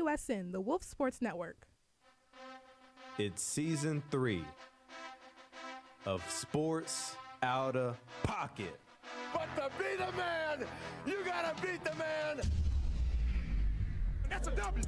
WSN, the Wolf Sports Network. It's season 3 of Sports Outta Pocket. But to be the man, you gotta beat the man. That's a W.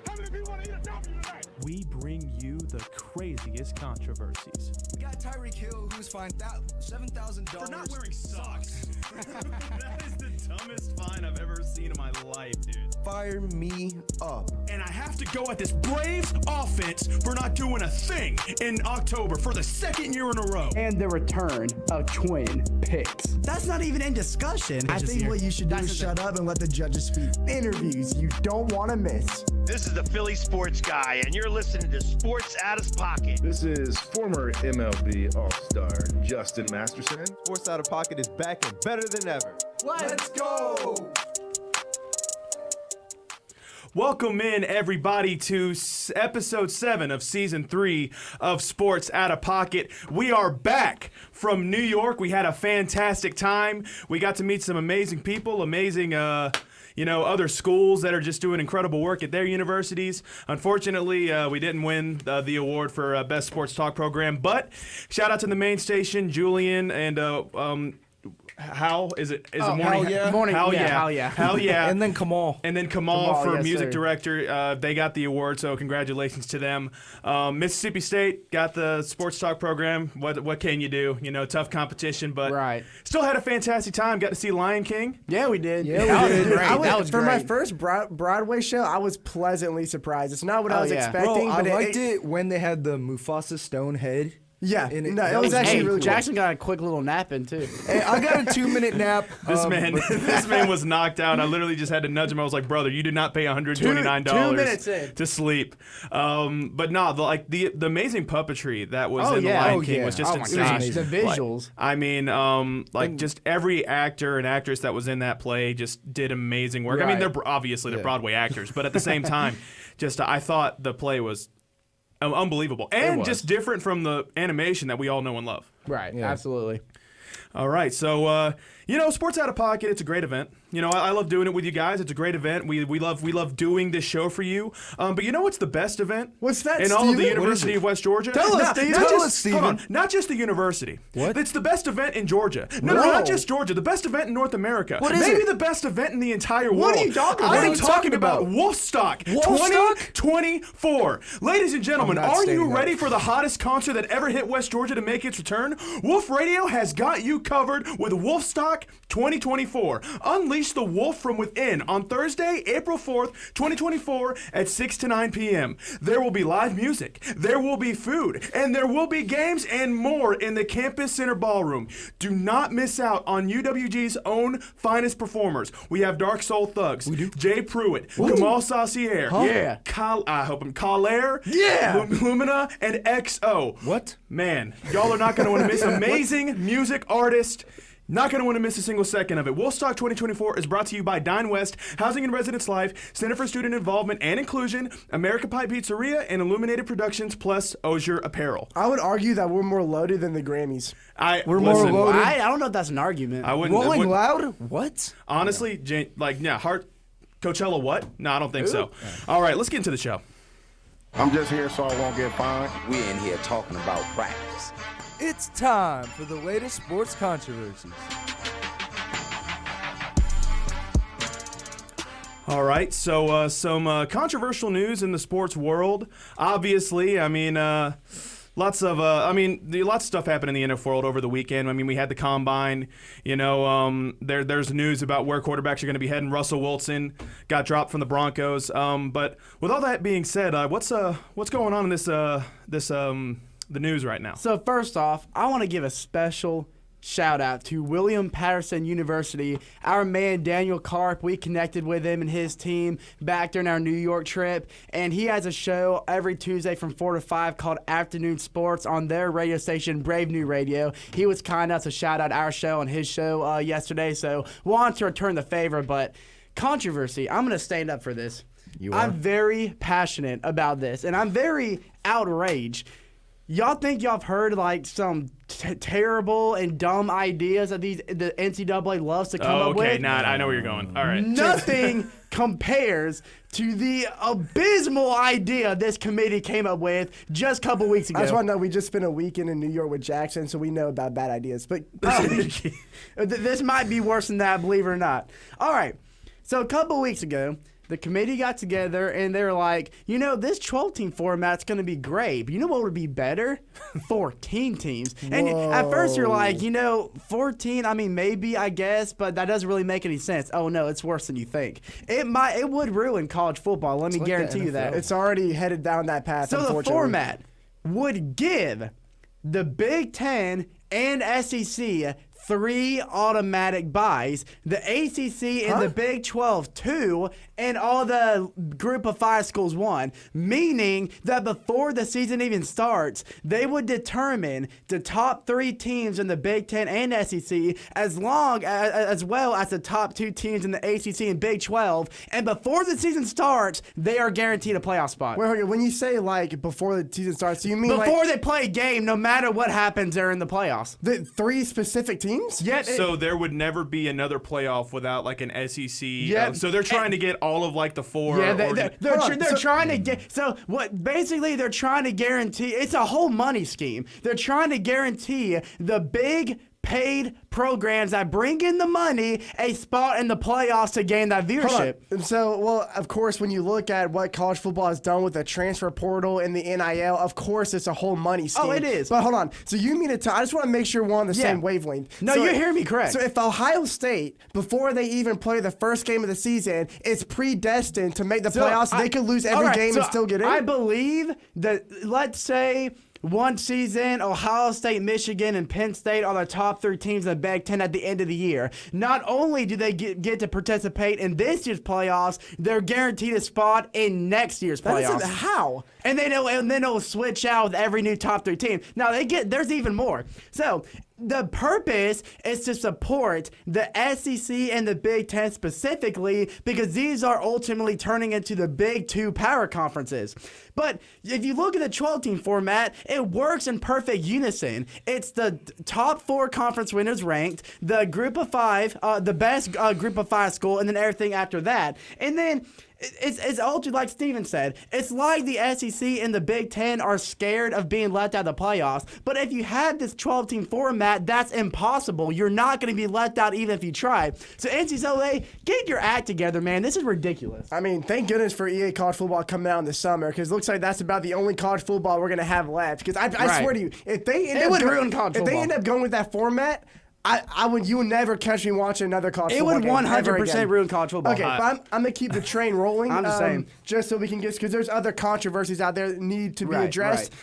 How many people want to eat a W tonight? We bring you the craziest controversies. We got Tyreek Hill, who's fined $7,000 for not wearing socks. That is the dumbest fine I've ever seen in my life, dude. Fire me up. And I have to go at this Braves offense for not doing a thing in October for the second year in a row. And the return of twin picks. That's not even in discussion. I think what you should do is shut up and let the judges speak. Interviews you don't want to miss. This is the Philly sports guy, and you're listening to Sports Outta Pocket. This is former MLB All-Star Justin Masterson. Sports Outta Pocket is back and better than ever. Let's go! Welcome in, everybody, to episode 7 of season 3 of Sports Outta Pocket. We are back from New York. We had a fantastic time. We got to meet some amazing people, amazing other schools that are just doing incredible work at their universities. Unfortunately, we didn't win the award for Best Sports Talk Program, but shout out to the main station, Julian, and Hal, is it morning? Hell yeah. Morning, Hell yeah. Hell yeah. Hell yeah. And then Kamal. Kamal for yes, music sir. director. They got the award, so congratulations to them. Mississippi State got the sports talk program. What can you do? You know, tough competition, but right. Still had a fantastic time. Got to see Lion King. Yeah, we did. Yeah, we did. Great. That was for great. my first Broadway show, I was pleasantly surprised. It's not what I was expecting. Bro, but I liked it when they had the Mufasa stone head. Yeah, it it was actually really cool. Jackson got a quick little nap in, too. Hey, I got a 2-minute nap. This man was knocked out. I literally just had to nudge him. I was like, brother, you did not pay $129 2 minutes in. to sleep. But no, the amazing puppetry that was in The Lion King was just insane. The visuals. Just every actor and actress that was in that play just did amazing work. Right. I mean, they're obviously Broadway actors, but at the same time, I thought the play was unbelievable and just different from the animation that we all know and love. Right, absolutely. All right, so Sports Outta Pocket, it's a great event. You know, I love doing it with you guys. It's a great event. We love doing this show for you. But you know what's the best event? What's that, in all of the University of West Georgia? Tell us, Steven. Hold on, not just the university. What? It's the best event in Georgia. No, not just Georgia. The best event in North America. What is Maybe it? the best event in the entire world. What are you talking about? I'm talking about Wolfstock 2024. Ladies and gentlemen, I'm not are you staying up. ready for the hottest concert that ever hit West Georgia to make its return? Wolf Radio has got you covered with Wolfstock 2024. Unleash the wolf from within on Thursday, April 4th, 2024 at 6 to 9 p.m. There will be live music, there will be food, and there will be games and more in the Campus Center Ballroom. Do not miss out on UWG's own finest performers. We have Dark Soul Thugs, Jay Pruitt, Kamal Saucier, Kalair, Lumina, and XO. What? Man, y'all are not going to want to miss amazing music artists. Not going to want to miss a single second of it. Wolfstock 2024 is brought to you by Dine West, Housing and Residence Life, Center for Student Involvement and Inclusion, America Pie Pizzeria, and Illuminated Productions, plus Osier Apparel. I would argue that we're more loaded than the Grammys. We're more loaded. I don't know if that's an argument. I wouldn't. Rolling Loud? What? Honestly, Coachella what? No, I don't think so. All right, let's get into the show. I'm just here so I won't get fined. We're in here talking about practice. It's time for the latest sports controversies. All right, so some controversial news in the sports world. Obviously, lots of stuff happened in the NFL world over the weekend. I mean, we had the combine. There's news about where quarterbacks are going to be heading. Russell Wilson got dropped from the Broncos. But with all that being said, what's going on in the news right now? So first off, I want to give a special shout out to William Patterson University. Our man Daniel Karp, we connected with him and his team back during our New York trip, and he has a show every Tuesday from 4 to 5 called Afternoon Sports on their radio station, Brave New Radio. He was kind enough to shout out our show on his show yesterday, so wanted to return the favor. But controversy, I'm going to stand up for this. I'm very passionate about this, and I'm very outraged. Y'all think y'all have heard like some terrible and dumb ideas that the NCAA loves to come up with? Okay, I know where you're going. All right. Nothing compares to the abysmal idea this committee came up with just a couple weeks ago. I just want to know, we just spent a weekend in New York with Jackson, so we know about bad ideas. But this might be worse than that, believe it or not. All right. So a couple weeks ago, the committee got together and they were like, this 12-team format's going to be great. But you know what would be better? 14 teams. And at first you're like, 14, I mean, maybe, I guess, but that doesn't really make any sense. Oh, no, it's worse than you think. It would ruin college football. Let me guarantee you that. It's already headed down that path, so unfortunately. The format would give the Big Ten and SEC 3 automatic buys, the ACC and the Big 12 2, and all the Group of 5 schools 1, meaning that before the season even starts, they would determine the top 3 teams in the Big 10 and SEC, as well as the top 2 teams in the ACC and Big 12, and before the season starts, they are guaranteed a playoff spot. Wait, when you say before the season starts, do you mean before they play a game, no matter what happens, they're in the playoffs? The 3 specific teams? Yeah. So there would never be another playoff without an SEC. Yeah. So they're trying to get all of the 4. Yeah, they're trying to get. So what? Basically, they're trying to guarantee. It's a whole money scheme. They're trying to guarantee the big paid programs that bring in the money a spot in the playoffs to gain that viewership. So, of course, when you look at what college football has done with the transfer portal and the NIL, of course, it's a whole money scheme. Oh, it is. But hold on. So you mean I just want to make sure we're on the same wavelength. No, you hear me correct. So if Ohio State, before they even play the first game of the season, is predestined to make the playoffs, they could lose every game and still get in? I believe that, let's say, one season, Ohio State, Michigan, and Penn State are the top 3 teams in the Big Ten at the end of the year. Not only do they get to participate in this year's playoffs, they're guaranteed a spot in next year's playoffs. How? And then it'll switch out with every new top 3 team. Now there's even more. So the purpose is to support the SEC and the Big Ten specifically because these are ultimately turning into the Big 2 power conferences. But if you look at the 12-team format, it works in perfect unison. It's the top 4 conference winners ranked, the Group of 5, the best Group of 5 school, and then everything after that. And then it's ultra, like Steven said, it's like the SEC and the Big Ten are scared of being left out of the playoffs. But if you had this 12-team format, that's impossible. You're not going to be left out even if you try. So NCAA, get your act together, man. This is ridiculous. I mean, thank goodness for EA college football coming out in the summer because it looks like that's about the only college football we're going to have left. Because I swear to you, if they end up going with that format, you would never catch me watching another college football game. It would 100% ruin college football. Okay, but I'm going to keep the train rolling. I'm just saying. Just so we can get, because there's other controversies out there that need to be addressed. Right.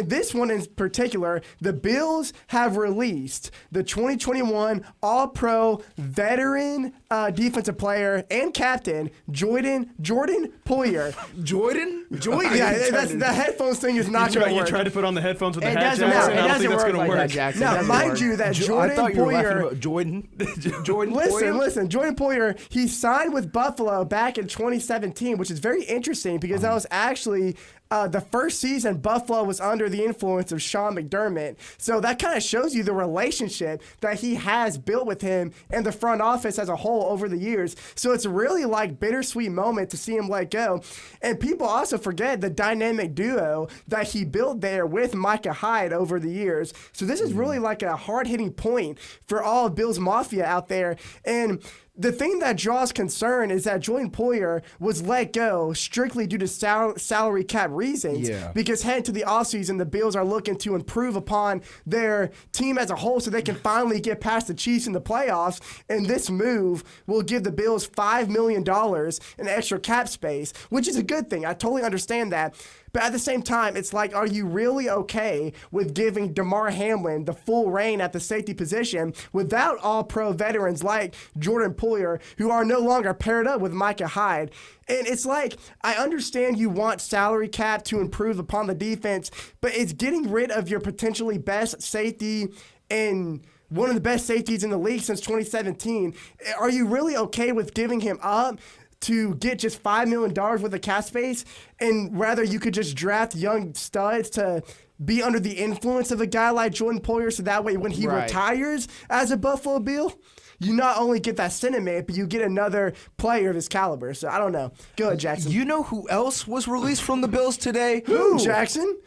This one in particular, the Bills have released the 2021 All-Pro veteran defensive player and captain, Jordan Poyer. Jordan? Yeah, the headphones thing is not going to work. You tried to put on the headphones with the hat, Jackson. I don't think that's going to work. Jackson. Now, mind you, that Jordan I thought you were laughing Poyer. about Jordan. Listen. Jordan Poyer, he signed with Buffalo back in 2017, which is very interesting because that was actually the first season Buffalo was under the influence of Sean McDermott. So that kind of shows you the relationship that he has built with him and the front office as a whole over the years. So it's really bittersweet moment to see him let go. And people also forget the dynamic duo that he built there with Micah Hyde over the years. So this is really a hard-hitting point for all of Bills Mafia out there. And the thing that draws concern is that Jordan Poyer was let go strictly due to salary cap reasons. Yeah. Because heading to the offseason, the Bills are looking to improve upon their team as a whole so they can finally get past the Chiefs in the playoffs. And this move will give the Bills $5 million in extra cap space, which is a good thing. I totally understand that. But at the same time, it's are you really okay with giving Damar Hamlin the full reign at the safety position without all-pro veterans like Jordan Poyer, who are no longer paired up with Micah Hyde? And it's I understand you want salary cap to improve upon the defense, but it's getting rid of your potentially best safety and one of the best safeties in the league since 2017. Are you really okay with giving him up to get just $5 million worth of cap space, and rather you could just draft young studs to be under the influence of a guy like Jordan Poyer so that way when he retires as a Buffalo Bill, you not only get that sentiment, but you get another player of his caliber. So I don't know. Go ahead, Jackson. You know who else was released from the Bills today? Who? Jackson?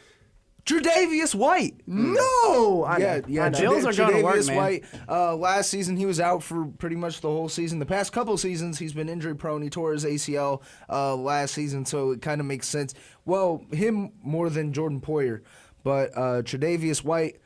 Tre'Davious White. No! I know. Bills are going to work, Tre'Davious man. White, last season, he was out for pretty much the whole season. The past couple seasons, he's been injury prone. He tore his ACL last season, so it kind of makes sense. Well, him more than Jordan Poyer. But Tre'Davious White,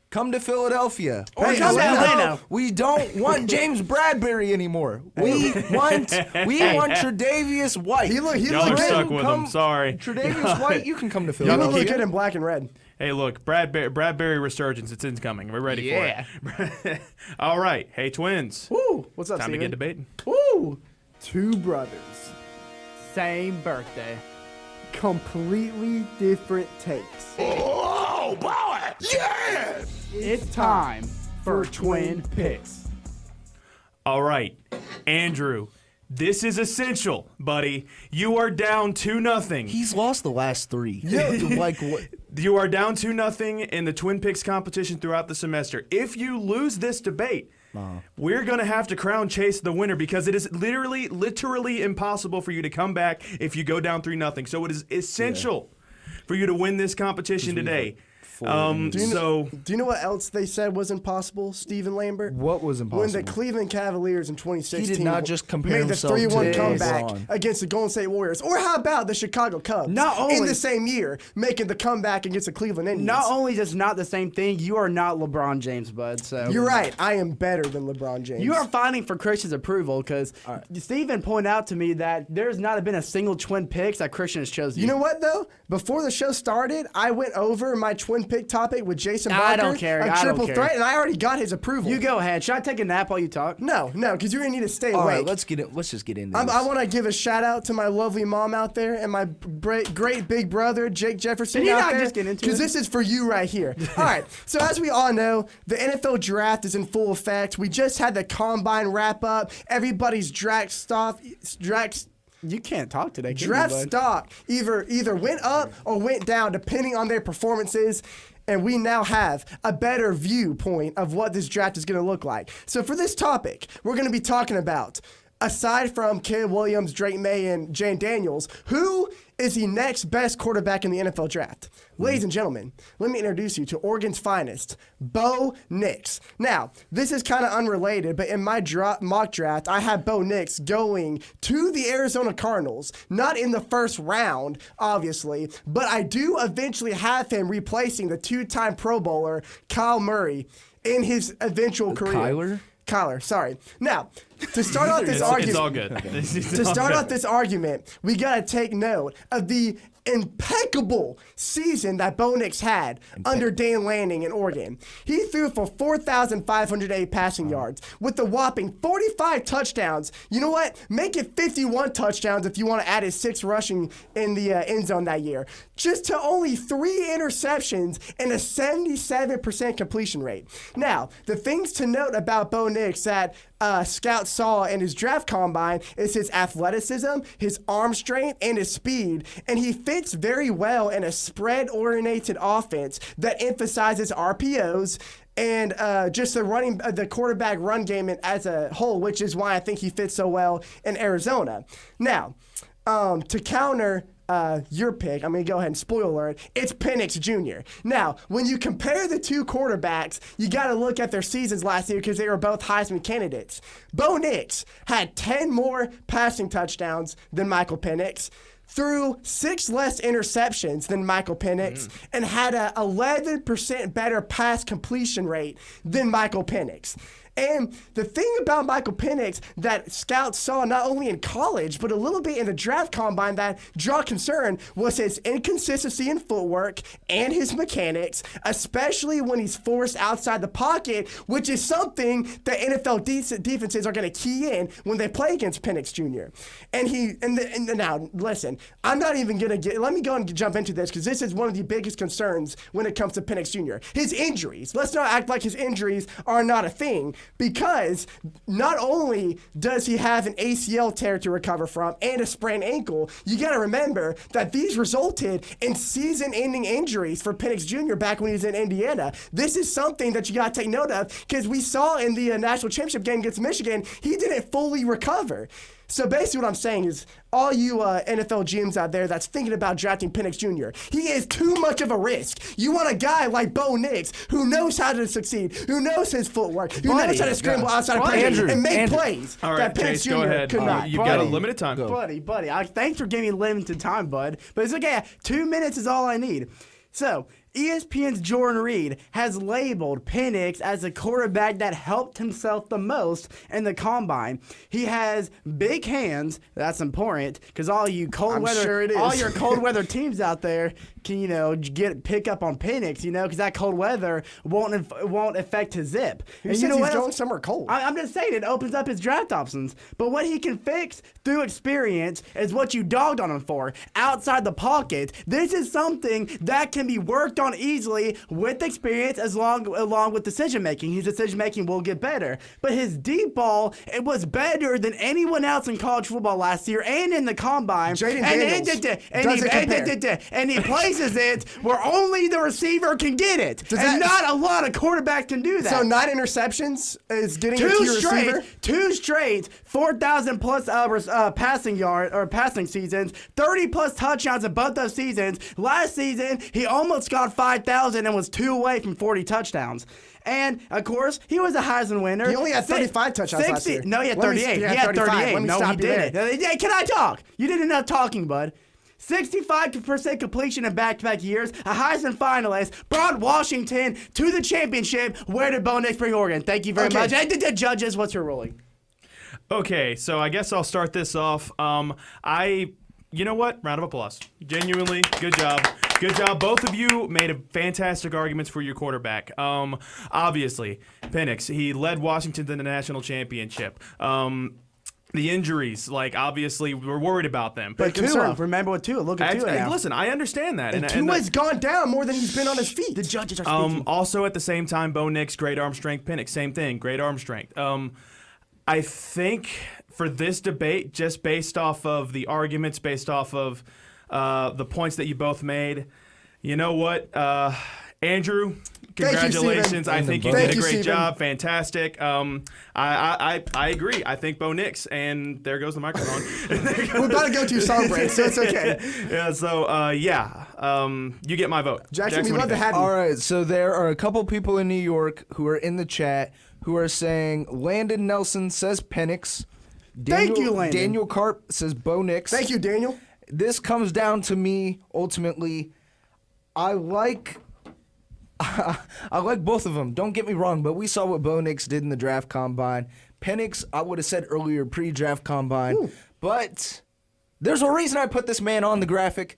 come to Philadelphia. Hey, come to Atlanta. We don't want James Bradbury anymore. We want Tre'Davious White. He Y'all are stuck with him. Sorry. Tre'Davious White, you can come to He Philadelphia. look good in black and red. Hey, look, Bradbury resurgence. It's incoming. We're ready for it. All right. Hey, twins. Woo! What's up, Time to Steven? get debating. Woo! Two brothers. Same birthday. Completely different takes. Oh, boy! Yes! It's time for Twin Picks. All right, Andrew, this is essential, buddy. You are down 2-0. He's lost the last three. Like what? You are down 2-0 in the Twin Picks competition throughout the semester. If you lose this debate, we're going to have to crown Chase the winner because it is literally impossible for you to come back if you go down 3-0. So it is essential for you to win this competition today. Do you know what else they said was impossible, Stephen Lambert? What was impossible? When the Cleveland Cavaliers in 2016 He did not just compare made the himself 3-1 to comeback LeBron. against the Golden State Warriors. Or how about the Chicago Cubs Not only- in the same year making the comeback against the Cleveland Indians? Not only just not the same thing, you are not LeBron James, bud. So You're right. I am better than LeBron James. You are fighting for Christian's approval because Steven pointed out to me that there's not been a single Twin Picks that Christian has chosen. You know what, though? Before the show started, I went over my Twin Pick topic with Jason Barker. I don't care. A I don't triple care. threat, and I already got his approval. You go ahead. Should I take a nap while you talk? No, because you're going to need to stay All awake. right, let's just get into this. I want to give a shout out to my lovely mom out there and my great big brother Jake Jefferson Did he out not there. just get into Because it? this is for you right here. All right. So as we all know, the NFL draft is in full effect. We just had the combine wrap up. Everybody's draft You can't talk today. can you, draft bud? stock either went up or went down depending on their performances. And we now have a better viewpoint of what this draft is going to look like. So for this topic, we're going to be talking about, aside from Caleb Williams, Drake May, and Jane Daniels, who is the next best quarterback in the NFL draft? Ladies and gentlemen, let me introduce you to Oregon's finest, Bo Nix. Now, this is kind of unrelated, but in my mock draft, I had Bo Nix going to the Arizona Cardinals, not in the first round, obviously, but I do eventually have him replacing the two-time Pro Bowler, Kyle Murray, in his eventual career. Kyler, sorry. Now, to start off this argument, It's all good. to start off this argument, we got to take note of the impeccable season that Bo Nix had under Dan Lanning in Oregon. He threw for 4,508 passing yards with a whopping 45 touchdowns. You know what? Make it 51 touchdowns if you want to add his 6 rushing in the end zone that year. Just to only 3 interceptions and a 77% completion rate. Now, the things to note about Bo Nix that scouts saw in his draft combine is his athleticism, his arm strength, and his speed. And he fits very well in a spread-oriented offense that emphasizes RPOs and just the quarterback run game as a whole, which is why I think he fits so well in Arizona. Now, to counter your pick, I'm going to go ahead and spoiler alert, it's Penix Jr. Now, when you compare the two quarterbacks, you got to look at their seasons last year because they were both Heisman candidates. Bo Nix had 10 more passing touchdowns than Michael Penix, threw 6 less interceptions than Michael Penix, and had a 11% better pass completion rate than Michael Penix. And the thing about Michael Penix that scouts saw not only in college, but a little bit in the draft combine that draw concern was his inconsistency in footwork and his mechanics, especially when he's forced outside the pocket, which is something that NFL defenses are going to key in when they play against Penix Jr. And now, listen, I'm not even going to let me go and jump into this because this is one of the biggest concerns when it comes to Penix Jr. His injuries. Let's not act like his injuries are not a thing. because not only does he have an ACL tear to recover from and a sprained ankle, you got to remember that these resulted in season-ending injuries for Penix Jr. back when he was in Indiana. This is something that you got to take note of because we saw in the national championship game against Michigan, he didn't fully recover. So basically what I'm saying is all you NFL GMs out there that's thinking about drafting Penix Jr., he is too much of a risk. You want a guy like Bo Nix who knows how to succeed, who knows his footwork, who knows how to scramble outside of plays and make plays. All right, that Penix Chase, Jr. go ahead. could not. You've got a limited time. Buddy. Thanks for giving me limited time, bud. But it's okay. 2 minutes is all I need. So, ESPN's Jordan Reed has labeled Penix as the quarterback that helped himself the most in the combine. He has big hands. That's important because all you all your cold weather teams out there can pick up on Penix, because that cold weather won't affect his zip. And you know what? He's going somewhere cold. I'm just saying it opens up his draft options. But what he can fix through experience is what you dogged on him for outside the pocket. This is something that can be worked on easily with experience along with decision making. His decision making will get better. But his deep ball, it was better than anyone else in college football last year and in the combine. And he places it where only the receiver can get it. Not a lot of quarterbacks can do that. So 9 interceptions is getting it to your receiver? 2 straight, 4,000 plus passing seasons, 30 plus touchdowns in both those seasons. Last season, he almost got 5,000 and was 2 away from 40 touchdowns. And, of course, he was a Heisman winner. He only had 35 touchdowns last year. No, he had 38. He had 38. No, he didn't. Hey, can I talk? You did enough talking, bud. 65% completion in back-to-back years, a Heisman finalist, brought Washington to the championship. Where did Bo Nix bring Oregon? Thank you very much. And the judges, what's your ruling? Okay, so I guess I'll start this off. You know what? Round of applause. Genuinely, good job. Good job. Both of you made a fantastic arguments for your quarterback. Obviously, Penix, he led Washington to the national championship. The injuries, obviously, we're worried about them. But Tua, remember what Tua, look at Tua now. Listen, I understand that. And Tua's gone down more than he's been on his feet. The judges are speaking. Also, at the same time, Bo Nix, great arm strength. Penix, same thing, great arm strength. I think for this debate, just based off of the arguments, based off of the points that you both made, you know what, Andrew, congratulations. I think you did a great job. Fantastic. I agree. I think Bo Nix, and there goes the microphone. We're about to go to your song break, so it's okay. Yeah, so, you get my vote. Jackson, we love to have you. All right, so there are a couple people in New York who are in the chat who are saying Landon Nelson says Penix. Thank you, Landon. Daniel Karp says Bo Nix. Thank you, Daniel. This comes down to me, ultimately. I like both of them. Don't get me wrong, but we saw what Bo Nix did in the draft combine. Penix, I would have said earlier, pre-draft combine. Ooh. But there's a reason I put this man on the graphic.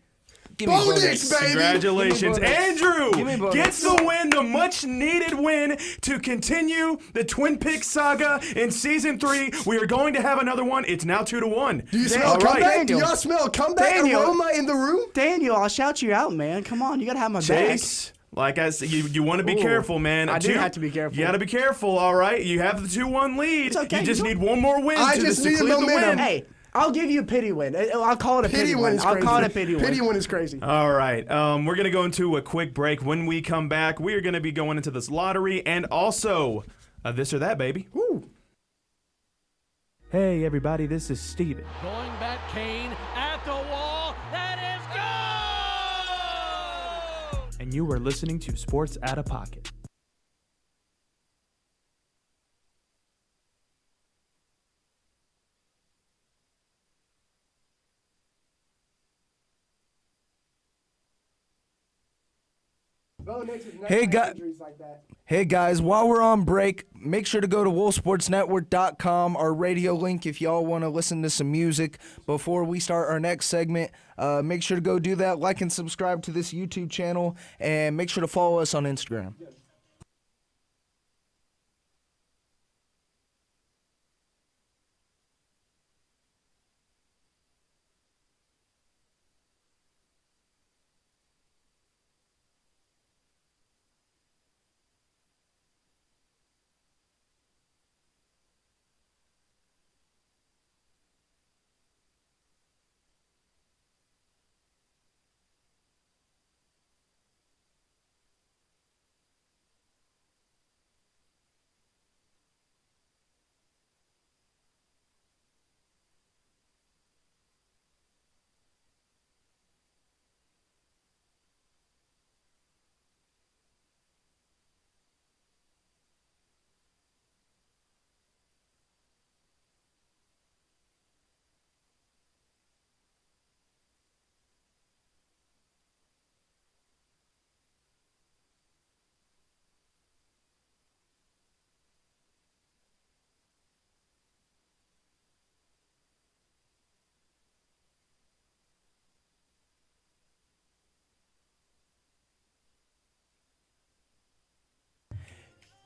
Give me Bo Nix, baby! Congratulations. Andrew gets the win, the much-needed win to continue the Twin Peaks saga in Season 3. We are going to have another one. It's now 2-1. Do you smell a comeback? Do y'all smell a comeback aroma in the room? Daniel, I'll shout you out, man. Come on, you got to have my Chase, back. like I said, you want to be careful, man. I do have to be careful. You got to be careful, all right? You have the 2-1 lead. It's okay. You just need one more win I just need clear the momentum. win. Hey, I'll give you a pity win. I'll call it a pity win. I'll call it a pity win. Pity win is crazy. All right. We're going to go into a quick break. When we come back, we are going to be going into this lottery and also this or that, baby. Woo. Hey, everybody, this is Steven. Going back, Kane at the wall. That is goal! And you are listening to Sports Outta Pocket. Hey guys, while we're on break, make sure to go to wolfsportsnetwork.com, our radio link, if y'all want to listen to some music before we start our next segment. Make sure to go do that, like and subscribe to this YouTube channel, and make sure to follow us on Instagram.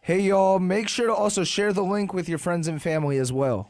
Hey, y'all, make sure to also share the link with your friends and family as well.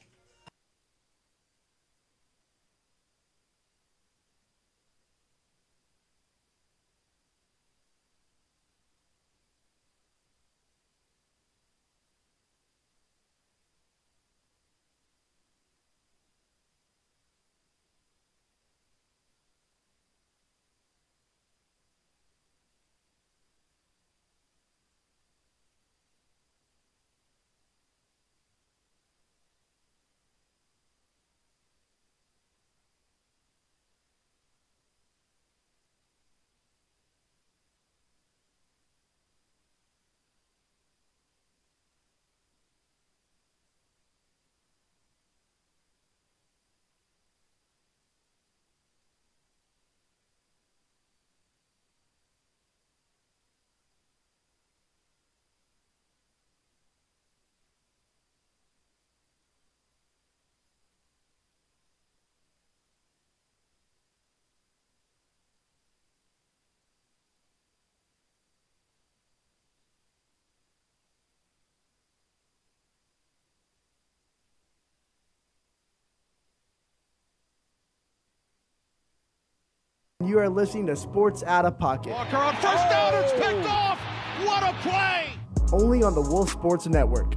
You are listening to Sports Outta Pocket. Walker on first down, it's picked off. What a play! Only on the Wolf Sports Network.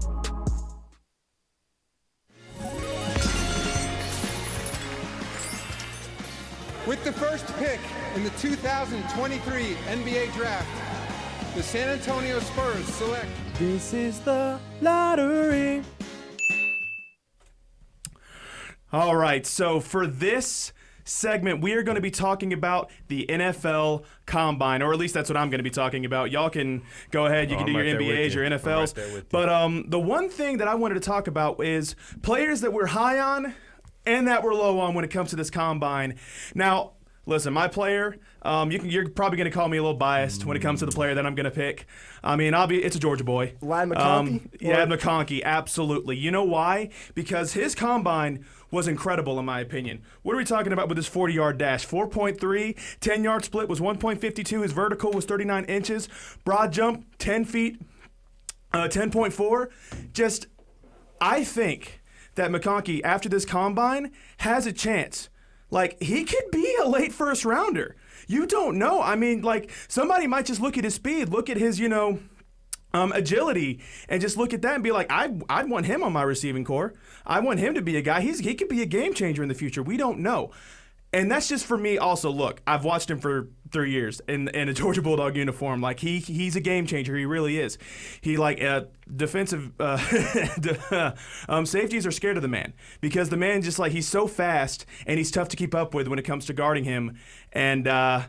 With the first pick in the 2023 NBA Draft, the San Antonio Spurs select. This is the lottery. All right, so for this segment, we are going to be talking about the NFL Combine, or at least that's what I'm going to be talking about. Y'all can go ahead, you can do your NBAs, your NFLs. But the one thing that I wanted to talk about is players that we're high on and that we're low on when it comes to this Combine. Now, listen, my player, you're probably going to call me a little biased when it comes to the player that I'm going to pick. I mean, it's a Georgia boy. Ladd McConkey? Yeah, McConkey, absolutely. You know why? Because his Combine was incredible, in my opinion. What are we talking about with this 40-yard dash? 4.3, 10-yard split was 1.52. His vertical was 39 inches. Broad jump, 10 feet, 10.4. Just, I think that McConkey, after this Combine, has a chance. Like, he could be a late first rounder. You don't know. I mean, like, somebody might just look at his speed, look at his, agility, and just look at that and be like, I'd want him on my receiving core. I want him to be a guy. He could be a game changer in the future. We don't know. And that's just for me also. Look, I've watched him for 3 years in a Georgia Bulldog uniform. Like, he's a game changer. He really is. He, defensive safeties are scared of the man because the man just, he's so fast and he's tough to keep up with when it comes to guarding him. And, I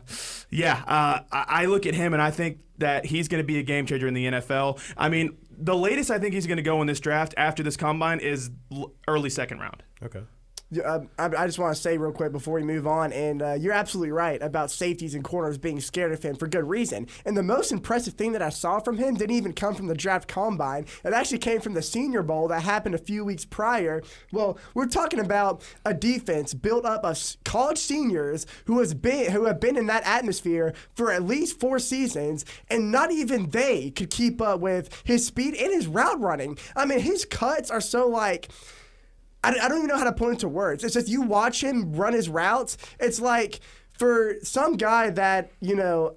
look at him and I think that he's going to be a game changer in the NFL. I mean, the latest I think he's going to go in this draft after this Combine is early second round. Okay. I just want to say real quick before we move on, and you're absolutely right about safeties and corners being scared of him for good reason. And the most impressive thing that I saw from him didn't even come from the draft combine. It actually came from the Senior Bowl that happened a few weeks prior. Well, we're talking about a defense built up of college seniors who have been in that atmosphere for at least 4 seasons, and not even they could keep up with his speed and his route running. I mean, his cuts are so I don't even know how to put into words. It's just you watch him run his routes. It's like for some guy that,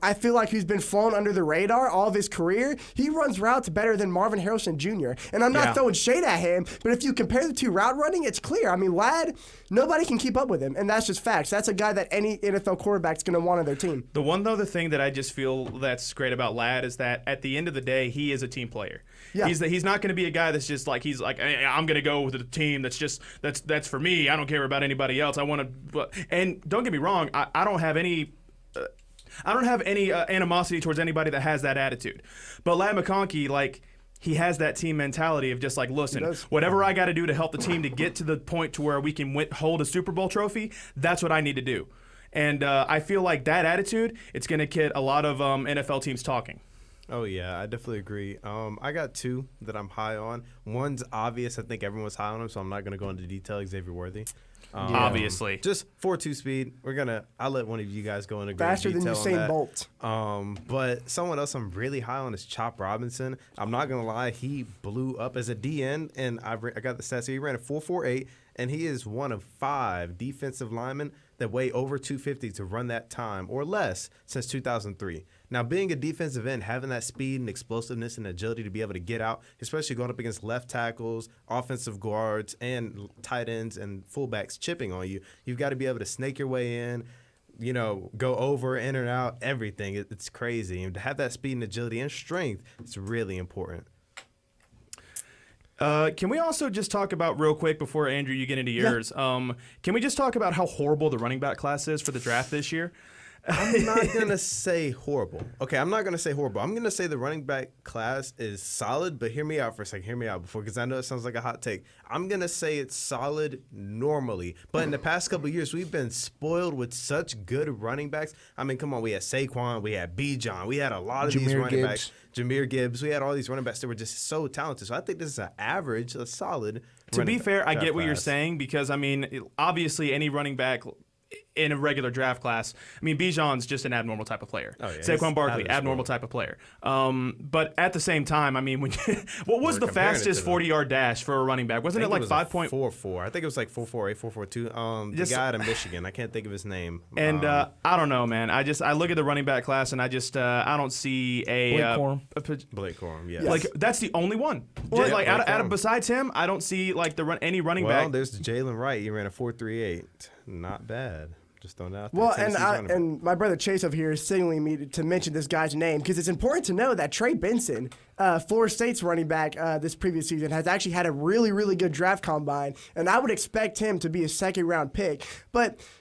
I feel like who's been flown under the radar all of his career, he runs routes better than Marvin Harrelson Jr. And I'm not throwing shade at him, but if you compare the two route running, it's clear. I mean, Ladd, nobody can keep up with him, and that's just facts. That's a guy that any NFL quarterback's going to want on their team. The one other thing that I just feel that's great about Ladd is that at the end of the day, he is a team player. Yeah. He's not going to be a guy that's just he's like, hey, I'm going to go with a team that's for me. I don't care about anybody else. I want to, and don't get me wrong, I don't have any animosity towards anybody that has that attitude. But Ladd McConkey, he has that team mentality of just listen, whatever I got to do to help the team to get to the point to where we can hold a Super Bowl trophy, that's what I need to do. And I feel like that attitude, it's going to get a lot of NFL teams talking. Oh, yeah, I definitely agree. I got two that I'm high on. One's obvious. I think everyone's high on him, so I'm not going to go into detail. Xavier Worthy. Obviously. Just 4.2 speed. I'll let one of you guys go into great Faster than detail on Usain that. Bolt. But someone else I'm really high on is Chop Robinson. I'm not going to lie. He blew up as a DN, and I got the stats here. He ran a 4.48, and he is one of 5 defensive linemen that weigh over 250 to run that time or less since 2003. Now, being a defensive end, having that speed and explosiveness and agility to be able to get out, especially going up against left tackles, offensive guards, and tight ends and fullbacks chipping on you, you've got to be able to snake your way in, go over, in and out, everything. It's crazy. And to have that speed and agility and strength, it's really important. Can we also just talk about real quick before, Andrew, you get into yours? Can we just talk about how horrible the running back class is for the draft this year? I'm not going to say horrible. Okay, I'm not going to say horrible. I'm going to say the running back class is solid, but hear me out for a second. Hear me out because I know it sounds like a hot take. I'm going to say it's solid normally. But in the past couple of years, we've been spoiled with such good running backs. I mean, come on, we had Saquon, we had Bijan, we had a lot of these running backs. Jahmyr Gibbs. We had all these running backs that were just so talented. So I think this is an average, a solid. To be fair, I get what you're saying because, I mean, obviously any running back in a regular draft class, I mean, Bijan's just an abnormal type of player. Oh, yeah, Saquon Barkley, abnormal type of player. But at the same time, I mean, what was the fastest 40-yard dash for a running back? Wasn't it like 5.44? I think it was like 4.48, 4.42. The guy out of Michigan, I can't think of his name. And I don't know, man. I look at the running back class and I don't see Blake Corum, yeah. Like that's the only one. Well, like out of besides him, I don't see like any running back. Well, there's Jalen Wright. He ran a 4.38. Not bad. Just throwing it out there. Well, and my brother Chase over here is signaling me to mention this guy's name because it's important to know that Trey Benson, Florida State's running back this previous season, has actually had a really, really good draft combine, and I would expect him to be a second-round pick.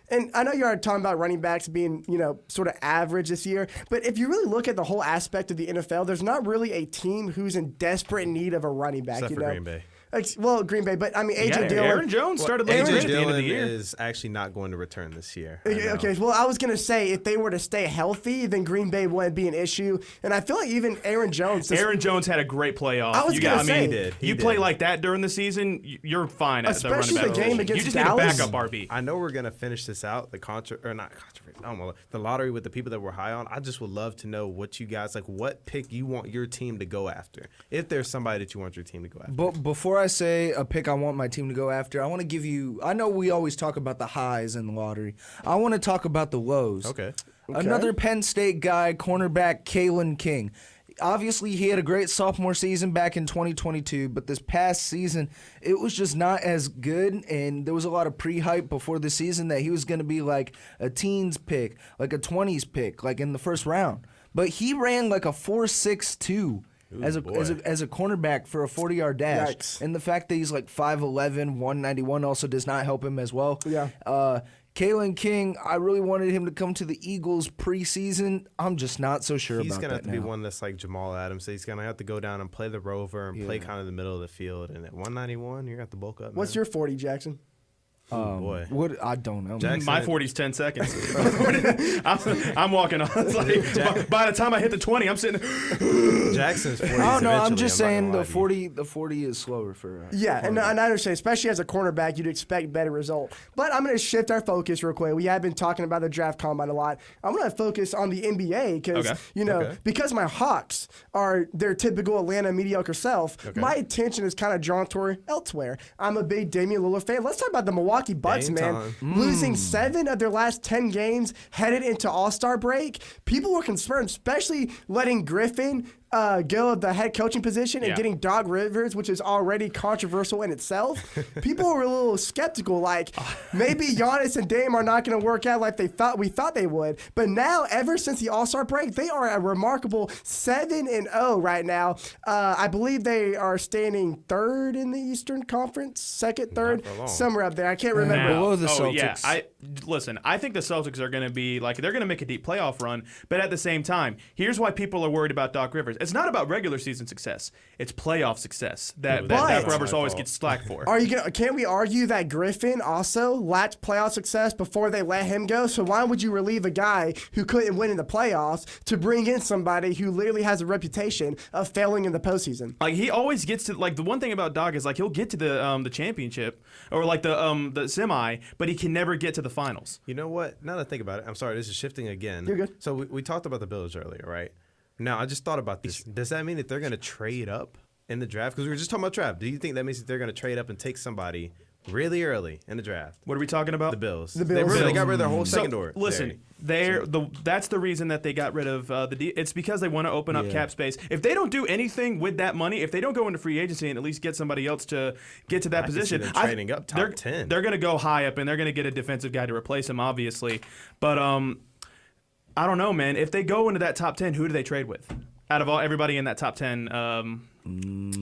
And I know you are talking about running backs being, sort of average this year, but if you really look at the whole aspect of the NFL, there's not really a team who's in desperate need of a running back. Except for Green Bay. Well, Green Bay, but I mean, A.J. Dillon. Aaron Jones started looking A.J. at the end of the year. is actually not going to return this year. Okay, well, I was going to say if they were to stay healthy, then Green Bay wouldn't be an issue. And I feel like even Aaron Jones. Aaron Jones had a great playoff. I was going to say. You play like that during the season, you're fine at the running back. Especially the game against You just Dallas. need a backup RB. I know we're going to finish this out, the lottery with the people that we're high on. I just would love to know what you guys, what pick you want your team to go after, if there's somebody that you want your team to go after. But before I say a pick I want my team to go after, I want to give you, I know we always talk about the highs in the lottery. I want to talk about the lows. Okay. Another Penn State guy, cornerback Kalen King. Obviously, he had a great sophomore season back in 2022, but this past season, it was just not as good, and there was a lot of pre-hype before the season that he was going to be like a teens pick, like a 20s pick, like in the first round. But he ran like a 4.62 as a cornerback for a 40-yard dash. Yikes. And the fact that he's like 5'11", 191 also does not help him as well. Yeah. Kalen King, I really wanted him to come to the Eagles preseason. I'm just not so sure about that. He's going to have to be one that's like Jamal Adams. So he's going to have to go down and play the rover and play kind of the middle of the field. And at 191, you're going to have to bulk up. What's your 40, Jackson? Boy. What I don't know. Jackson, my 40's 10 seconds. I'm walking on. It's like, by the time I hit the 20, I'm sitting there. Jackson's 40. I don't know. I'm just saying the 40 is slower for. And I understand, especially as a cornerback, you'd expect better result. But I'm going to shift our focus real quick. We have been talking about the draft combine a lot. I'm going to focus on the NBA because because my Hawks are their typical Atlanta mediocre self. My attention is kind of drawn toward elsewhere. I'm a big Damian Lillard fan. Let's talk about the Milwaukee Bucks, man. Losing 7 of their last 10 games headed into All-Star break. People were concerned, especially letting Griffin go of the head coaching position and getting Doc Rivers, which is already controversial in itself. People were a little skeptical, like maybe Giannis and Dame are not going to work out like we thought they would. But now, ever since the All-Star break, they are a remarkable 7-0 right now. I believe they are standing 3rd in the Eastern Conference, 2nd, 3rd, somewhere up there. I can't remember. Below the Celtics. I think the Celtics are going to be they're going to make a deep playoff run. But at the same time, here's why people are worried about Doc Rivers. it's not about regular season success. It's playoff success that But- Doc Rivers always gets slack for. Can't we argue that Griffin also lacked playoff success before they let him go? So why would you relieve a guy who couldn't win in the playoffs to bring in somebody who literally has a reputation of failing in the postseason? Like he always gets to the one thing about Doc is he'll get to the championship or the semi, but he can never get to the finals. You know what? Now that I think about it, I'm sorry, this is shifting again. You're good. So we talked about the Bills earlier, right? Now I just thought about this. Does that mean that they're going to trade up in the draft? Because we were just talking about draft. Do you think that means that they're going to trade up and take somebody really early in the draft? What are we talking about? The Bills. The Bills. They got rid of their whole secondary. Listen, that's the reason that they got rid of it's because they want to open up cap space. If they don't do anything with that money, if they don't go into free agency and at least get somebody else to get to that position, trading up top 10. They're going to go high up and they're going to get a defensive guy to replace him, obviously. But I don't know, man. If they go into that top 10, who do they trade with? Out of everybody in that top 10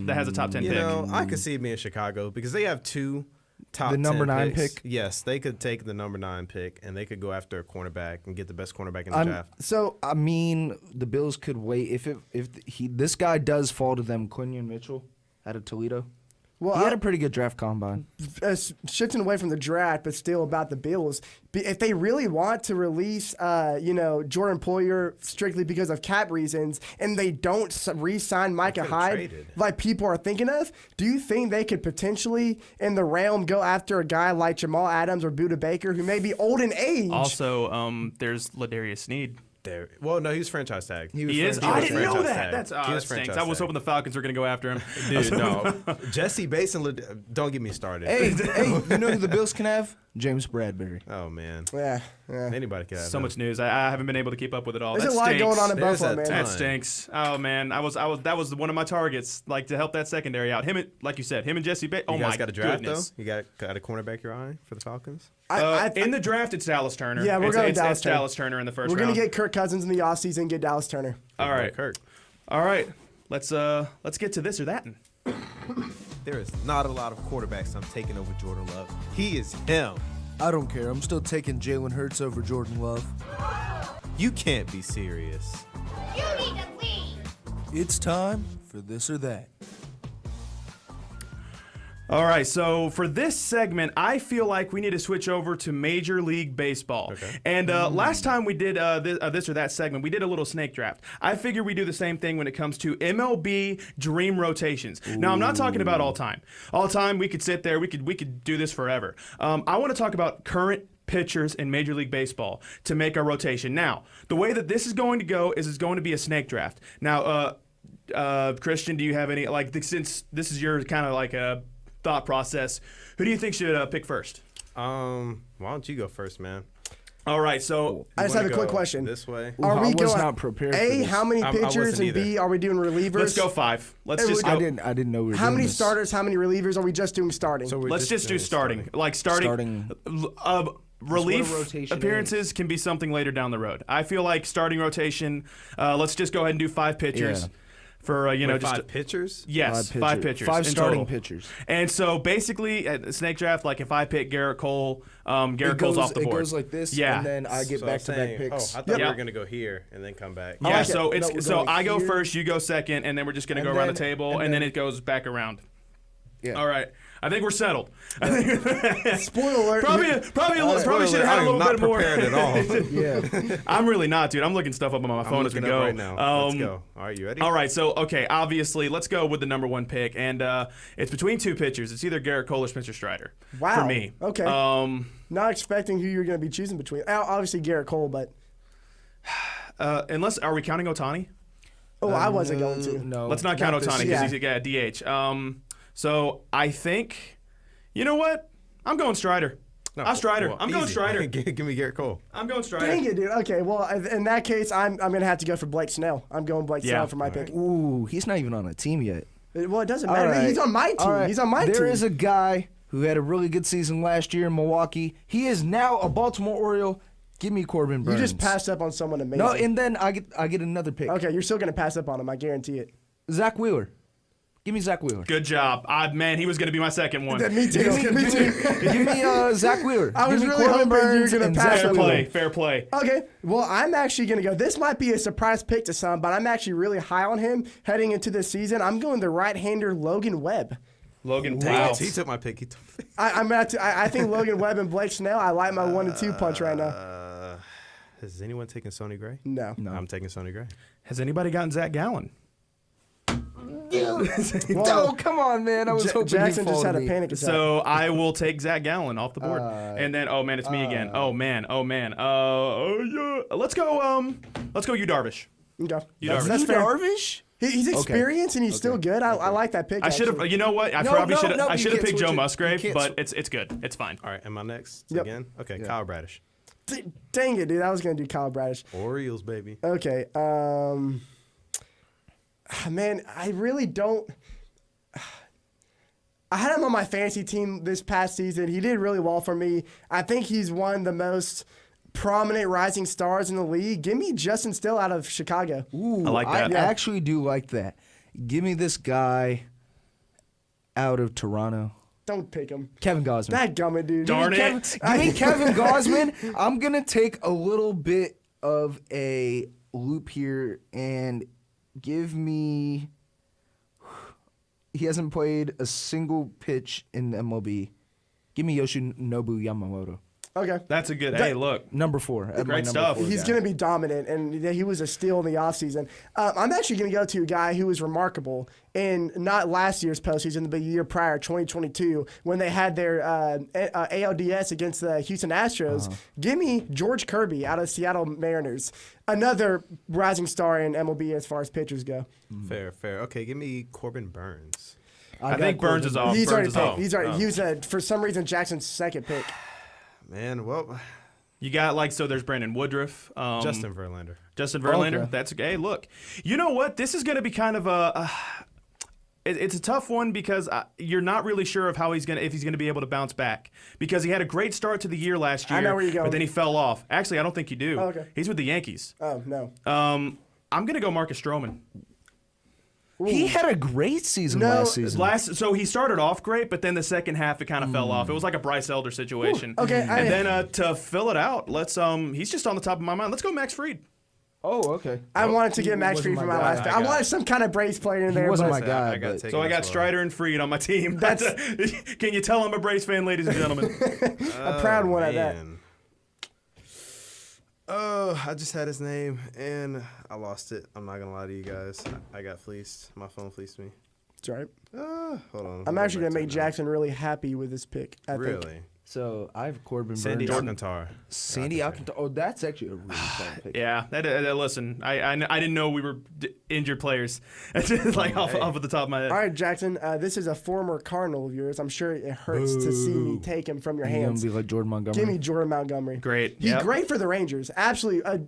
that has a top 10 pick. You know, I could see it being Chicago because they have two top 10 number 9 picks. pick? Yes, they could take the number 9 pick and they could go after a cornerback and get the best cornerback in the draft. So I mean, the Bills could wait if this guy does fall to them. Quinion Mitchell out of Toledo. Well, he had a pretty good draft combine. Shifting away from the draft, but still about the Bills. If they really want to release, Jordan Poyer strictly because of cap reasons, and they don't re-sign Micah Hyde like people are thinking of, do you think they could potentially, in the realm, go after a guy like Jamal Adams or Budda Baker, who may be old in age? Also, there's Ladarius Sneed. Well, no, he was franchise tag. He is? I didn't know that. That stinks. I was hoping the Falcons were going to go after him. Dude, no. Jesse Bates and don't get me started. Hey, you know who the Bills can have? James Bradbury. Oh, man. Yeah. Anybody can have so him. much news. I haven't been able to keep up with it all. There's That a lot stinks. going on in Buffalo, man. That stinks. Oh man, that was one of my targets, to help that secondary out. Him, like you said, him and Jesse Bates. Oh you guys my got a draft goodness. though? You got a cornerback your eye for the Falcons? In the draft, it's Dallas Turner. Yeah, we're going Dallas Turner in the first round. We're gonna get Kirk Cousins in the offseason and get Dallas Turner. All right, Kirk. All right, let's get to this or that. There is not a lot of quarterbacks I'm taking over Jordan Love. He is him. I don't care. I'm still taking Jalen Hurts over Jordan Love. You can't be serious. You need to leave. It's time for this or that. All right, so for this segment, I feel like we need to switch over to Major League Baseball. Okay. And last time we did this or that segment, we did a little snake draft. I figure we do the same thing when it comes to MLB Dream Rotations. Now, I'm not talking about all time. All time, we could sit there, we could do this forever. I want to talk about current pitchers in Major League Baseball to make our rotation. Now, the way that this is going to go is it's going to be a snake draft. Now, Christian, do you have any, since this is your kind of a thought process, who do you think should pick first? Why don't you go first, man? All right, so I just have a quick question. This way. Are we going? not prepared. A, how many I pitchers, wasn't and B, either. are we doing relievers? let's go 5. Let's just go. I didn't know we were How doing many this. starters? How many relievers? Are we just doing starting? So Let's just do starting. Starting. Relief rotation appearances can be something later down the road. I feel like starting rotation. Let's just go ahead and do 5 pitchers. Yeah. For just 5 pitchers? Yes, 5 pitchers. 5 in starting total. pitchers. And so basically, at the snake draft, if I pick Garrett Cole, Garrett Cole's off the board. It goes like this, Yeah. and then I get So back-to-back saying, picks. I thought we Yep. were going to go here and then come back. Yeah, like so it. it's No, we're so going I go here. first, you go second, and then we're just gonna And go around the then- table, and then it goes back around. Yeah. All right, I think we're settled. Spoiler alert. Probably should have had a little bit more. prepared at all. Yeah. I'm really not, dude. I'm looking stuff up on my phone as we looking up go. right now. Let's go. All right, you ready? All right, so okay, obviously, let's go with the number 1 pick, and it's between 2 pitchers. It's either Garrett Cole or Spencer Strider. Wow. For me. Okay. Not expecting who you're going to be choosing between. Obviously Garrett Cole, but Are we counting Ohtani? I wasn't going to. No. Let's not count this Ohtani yeah. because he's DH. So I think, you know what? I'm going Strider. Strider. Well, I'm going easy. Strider. Give me Garrett Cole. I'm going Strider. Dang it, dude. Okay, well, in that case, I'm going to have to go for Blake Snell. I'm going Blake Snell for my pick. Ooh, he's not even on a team yet. Well, it doesn't All matter. right. He's on my team. All right. He's on my team. There is a guy who had a really good season last year in Milwaukee. He is now a Baltimore Oriole. Give me Corbin Burns. You just passed up on someone amazing. No, and then I get another pick. Okay, you're still going to pass up on him. I guarantee it. Zach Wheeler. Give me Zach Wheeler. Good job. Man, he was going to be my second one. Me too. Me too. Give me Zach Wheeler. I was Give me really Corbin hoping you were Burns going and to pass Zach that Wheeler. Fair play. Okay, well, I'm actually going to go. This might be a surprise pick to some, but I'm actually really high on him heading into this season. I'm going the right-hander Logan Webb. Logan, Wow. wow. He took my pick. I think Logan Webb and Blake Snell. I like my 1-2 punch right now. Has anyone taken Sonny Gray? No. I'm taking Sonny Gray. Has anybody gotten Zach Gallen? Oh, come on, man. I was hoping Jackson he'd just had a me. panic attack. So I will take Zach Gallen off the board. And then, it's me again. Oh man. Yeah. Let's go Yu Darvish. Okay. Yu Darvish. That's fair. Darvish? He's experienced and he's still good. I like that pick. I should have. actually. You know what? I should have picked Joe Musgrave, but it's good. It's fine. All right, am I next Yep. again? Okay, Kyle Bradish. Dang it, dude. I was going to do Kyle Bradish. Orioles, baby. Okay. Man, I really don't. I had him on my fantasy team this past season. He did really well for me. I think he's one of the most prominent rising stars in the league. Give me Justin Steele out of Chicago. Ooh, I like that. I actually do like that. Give me this guy out of Toronto. Don't pick him. Kevin Gausman. That gummit, dude. Darn Give me Kevin Gausman. I'm going to take a little bit of a loop here and give me... He hasn't played a single pitch in the MLB. Give me Yoshinobu Yamamoto. Okay. That's a good. Hey, look. Number 4. Great stuff. He's going to be dominant, and he was a steal in the offseason. I'm actually going to go to a guy who was remarkable in not last year's postseason, but the year prior, 2022, when they had their ALDS against the Houston Astros. Give me George Kirby out of Seattle Mariners. Another rising star in MLB as far as pitchers go. Fair. Okay, give me Corbin Burns. I think Burns is off. He's already Burns is off. picked. He's already. He was for some reason Jackson's second pick. Man, well, You got so there's Brandon Woodruff, Justin Verlander. Okay. That's hey. Look, you know what? This is going to be kind of it's a tough one because you're not really sure of if he's gonna be able to bounce back because he had a great start to the year last year. I know where you're going. But then he fell off. Actually, I don't think you do. Oh, okay. He's with the Yankees. Oh no. I'm gonna go Marcus Stroman. He had a great season last season. So he started off great, but then the second half it kind of fell off. It was like a Bryce Elder situation. Okay, and then to fill it out, let's he's just on the top of my mind. Let's go Max Fried. Oh, okay. I wanted to get Max Fried for my last pick. I wanted some kind of Braves player in there. He wasn't but my guy. I got Strider and Fried on my team. Can you tell I'm a Braves fan, ladies and gentlemen? A proud one at that. Oh, I just had his name and I lost it. I'm not gonna lie to you guys. I got fleeced. My phone fleeced me. It's all right. Hold on. I'm actually gonna make Jackson really happy with this pick. I think. Really? So I have Corbin Sandy Burns. Alcantara. Sandy Alcantara. Oh, that's actually a really fun pick. Yeah. Listen, I didn't know we were injured players. Off of the top of my head. All right, Jackson. This is a former Cardinal of yours. I'm sure it hurts to see me take him from your hands. You're gonna be like Jordan Montgomery. Give me Jordan Montgomery. Great. He's great for the Rangers. Absolutely, a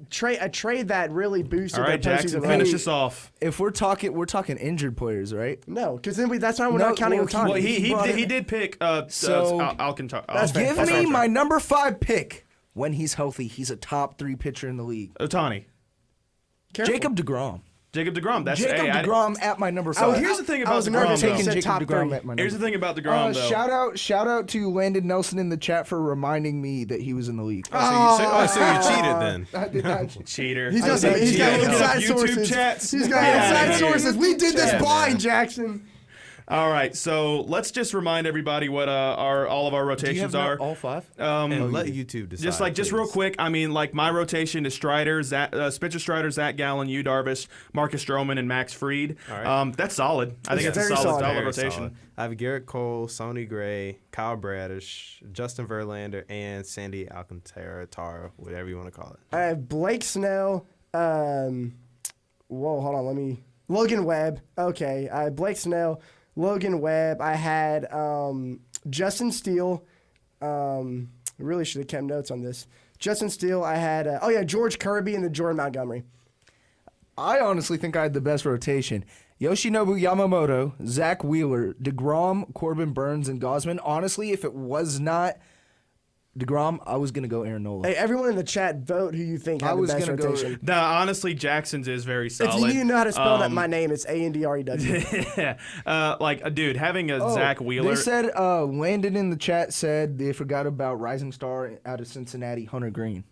trade that really boosted. All right, their Jackson, postseason finish run. this off. If we're talking injured players, right? No, because then that's why we're not counting Otani. Well, he did pick Alcantara. Give me my number 5 pick. When he's healthy, he's a top 3 pitcher in the league. Otani. Jacob DeGrom. That's Jacob DeGrom at my number 5. Here's the thing about DeGrom. DeGrom. Jacob DeGrom at my number. Here's the thing about DeGrom, though. Shout out to Landon Nelson in the chat for reminding me that he was in the league. So you cheated then? I did not. Cheater. He's got inside sources. Chats. He's got inside sources. We did this blind, Jackson. All right, so let's just remind everybody what all of our rotations are. All 5? And let YouTube decide. Just real quick. I mean, my rotation is Strider, Spencer Strider, Zach Gallen, Yu Darvish, Marcus Stroman, and Max Fried. All right. That's solid. I think it's a solid rotation. Solid. I have Garrett Cole, Sonny Gray, Kyle Bradish, Justin Verlander, and Sandy Alcantara, whatever you want to call it. I have Blake Snell. Hold on. Logan Webb. Okay. I have Blake Snell. Logan Webb. I had Justin Steele. Really should have kept notes on this. Justin Steele. I had George Kirby and the Jordan Montgomery. I honestly think I had the best rotation. Yoshinobu Yamamoto, Zach Wheeler, DeGrom, Corbin Burns, and Gausman. Honestly, if it was not DeGrom, I was going to go Aaron Nola. Hey, everyone in the chat, vote who you think had the best rotation. Honestly, Jackson's is very solid. If you need to know how to spell my name, it's ANDREW. Dude, having a Zach Wheeler. They said Landon in the chat said they forgot about rising star out of Cincinnati, Hunter Green.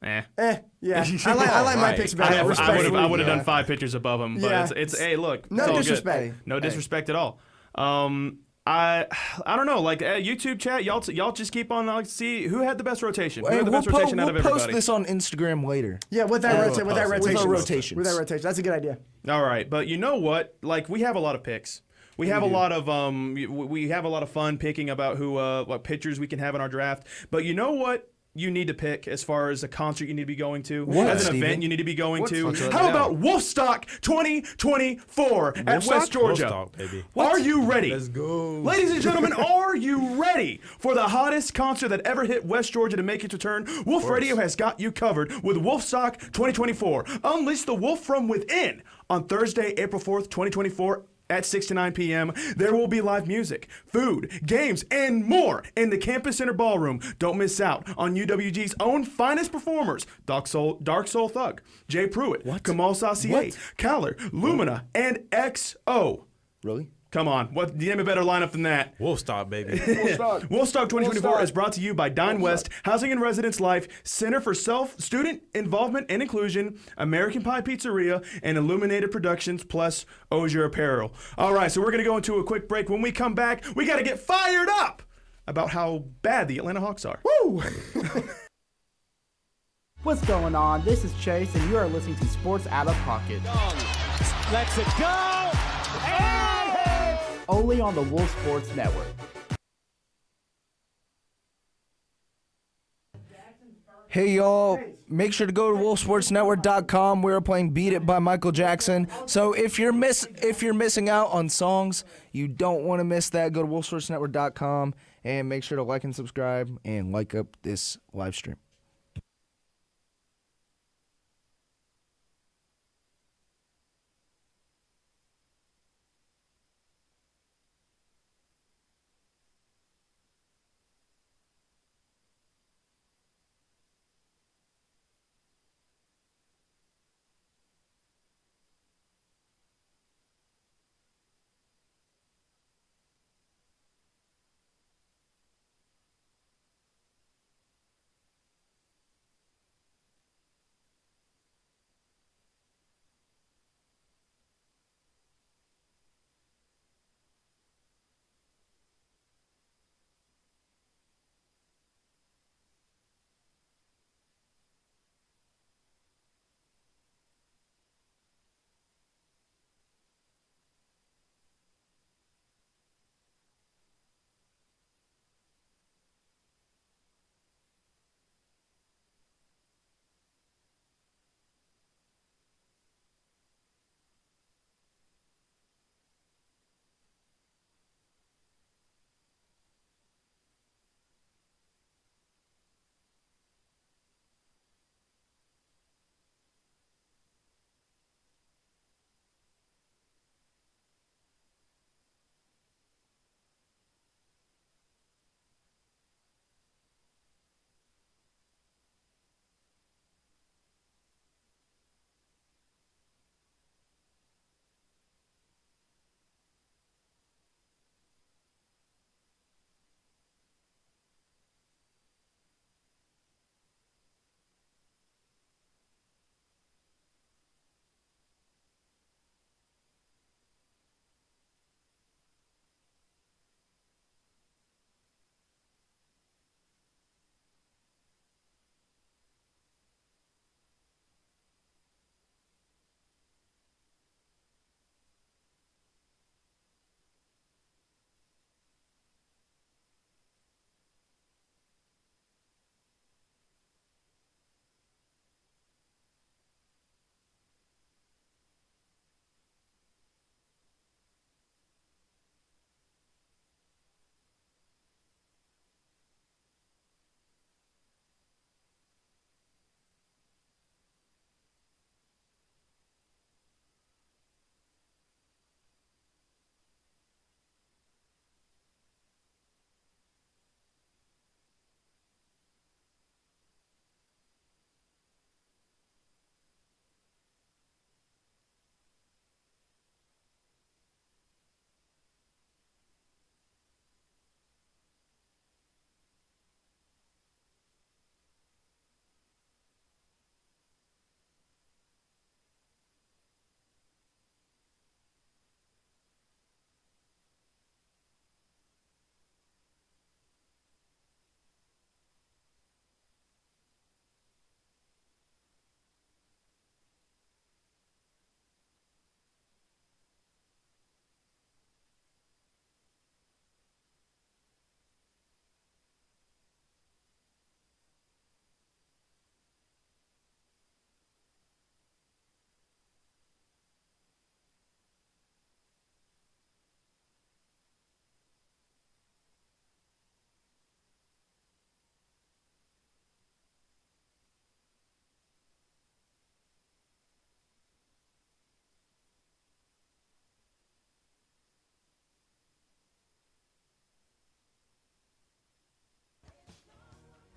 Yeah. I like my picks better. I would have done 5 pitchers above him, but it's hey, look, no disrespect. No disrespect at all. I don't know, like YouTube chat, y'all just keep on see who had the best rotation. Who had the best rotation out of everybody. We'll post this on Instagram later. Yeah, with that rotation. With our rotations. With that rotation. That's a good idea. All right, but you know what? Like we have a lot of picks. We have a lot of we have a lot of fun picking about who what pitchers we can have in our draft. But you know what? You need to pick as far as a concert you need to be going to, as an event you need to be going to. How about Wolfstock 2024 at West Georgia? Wolfstock, baby. Are you ready? Let's go. Ladies and gentlemen, are you ready for the hottest concert that ever hit West Georgia to make its return? Wolf Radio has got you covered with Wolfstock 2024. Unleash the wolf from within on Thursday, April 4th, 2024. At 6 to 9 p.m., there will be live music, food, games, and more in the Campus Center Ballroom. Don't miss out on UWG's own finest performers, Dark Soul Thug, Jay Pruitt, Kamal Sassier, Caller, Lumina, and XO. Really? Come on, what name a better lineup than that? Wolfstock, baby. Wolfstock 2024 is brought to you by Dine West, Housing and Residence Life, Center for Student Involvement and Inclusion, American Pie Pizzeria, and Illuminated Productions, plus Osier Apparel. All right, so we're going to go into a quick break. When we come back, we got to get fired up about how bad the Atlanta Hawks are. Woo! What's going on? This is Chase, and you are listening to Sports Outta Pocket. Let's it go! Only on the Wolf Sports Network. Hey y'all, make sure to go to wolfsportsnetwork.com. We're playing Beat It by Michael Jackson. So if you're missing out on songs, you don't want to miss that. Go to wolfsportsnetwork.com and make sure to like and subscribe and like up this live stream.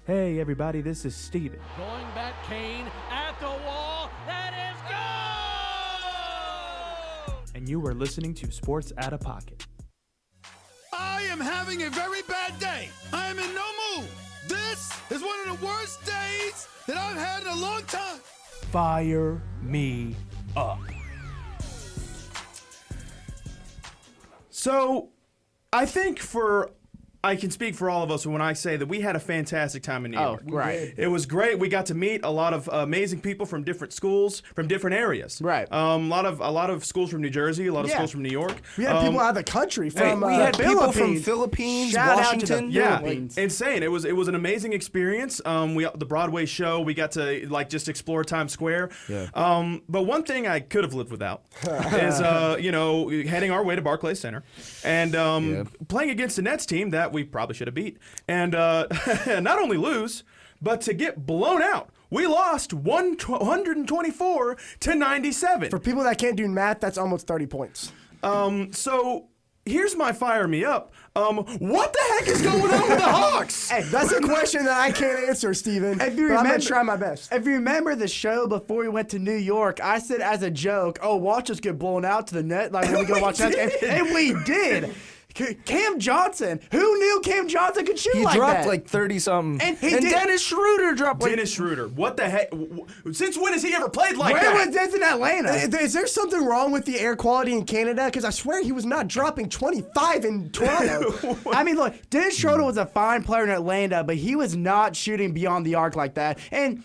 Hey everybody, this is Steven. Going back, Kane at the wall. That is goal! And you are listening to Sports Outta Pocket. I am having a very bad day. I am in no mood. This is one of the worst days that I've had in a long time. Fire me up. So, I think I can speak for all of us when I say that we had a fantastic time in New York. Right. It was great. We got to meet a lot of amazing people from different schools, from different areas. Right. A lot of schools from New Jersey, a lot of schools from New York. We had people out of the country from we had people from Philippines. Philippines, Shout Washington. out to the Yeah, Philippines. insane. It was an amazing experience. The Broadway show, we got to just explore Times Square. Yeah. But one thing I could have lived without is heading our way to Barclays Center and playing against the Nets team that we probably should have beat, and not only lose, but to get blown out. We lost 124 to 97. For people that can't do math, that's almost 30 points. So here's my fire me up. What the heck is going on with the Hawks? Hey, that's a question that I can't answer, Steven. If you but I'm remember- going to try my best. If you remember the show before we went to New York, I said as a joke, "Oh, watch us get blown out to the net like when we go watch that." And we did. Cam Johnson. Who knew Cam Johnson could shoot He like dropped that? like 30-something. And he And did- Dennis Schroeder dropped like... Dennis Schroeder. What the heck? Since when has he ever played like Where that? was this in Atlanta? Is there something wrong with the air quality in Canada? Because I swear he was not dropping 25 in Toronto. I mean, look, Dennis Schroeder was a fine player in Atlanta, but he was not shooting beyond the arc like that. And